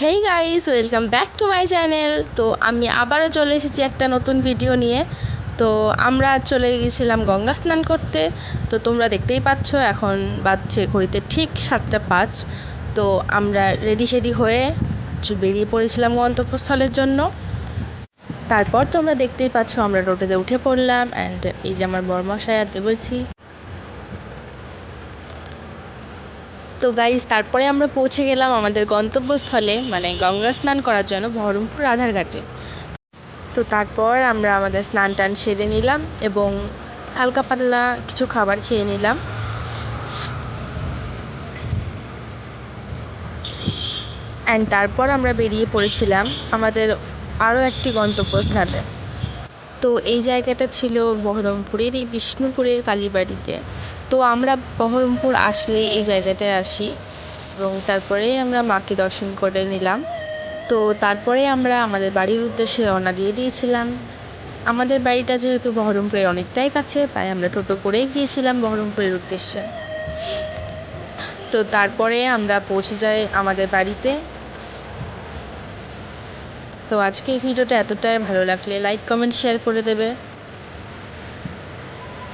Hey guys, welcome back to my channel. তো আমি আবারও চলে এসেছি একটা নতুন ভিডিও নিয়ে। তো আমরা চলে গেছিলাম গঙ্গা স্নান করতে। তো তোমরা দেখতেই পাচ্ছ এখন বাজছে ঘড়িতে ঠিক 7:05। তো আমরা রেডি হয়ে বেরিয়ে পড়েছিলাম গন্তব্যস্থলের জন্য। তারপর তোমরা দেখতেই পাচ্ছ আমরা টোটোতে উঠে পড়লাম, অ্যান্ড এই যে আমার বরমশাই আর দেবরছি। তো গাইস, তারপরে আমরা পৌঁছে গেলাম আমাদের গন্তব্যস্থলে, মানে গঙ্গা স্নান করার জন্য বহরমপুর রাধারঘাটে। তো তারপর আমরা আমাদের স্নান টান সেরে নিলাম এবং হালকা পাতলা কিছু খাবার খেয়ে নিলাম। অ্যান্ড তারপর আমরা বেরিয়ে পড়েছিলাম আমাদের আরও একটি গন্তব্যস্থানে। তো এই জায়গাটা ছিল বহরমপুরের বিষ্ণুপুরের কালীবাড়িতে। তো আমরা বহরমপুর আসলে এই জায়গাটায় আসি এবং তারপরেই আমরা মাকে দর্শন করে নিলাম। তো তারপরে আমরা আমাদের বাড়ির উদ্দেশ্যে রওনা দিয়ে দিয়েছিলাম। আমাদের বাড়িটা যেহেতু বহরমপুরের অনেকটাই কাছে, তাই আমরা টোটো করেই গিয়েছিলাম বহরমপুরের উদ্দেশ্যে। তো তারপরে আমরা পৌঁছে যাই আমাদের বাড়িতে। তো আজকে এই ভিডিওটা এতটাই ভালো লাগলে লাইক, কমেন্ট, শেয়ার করে দেবে।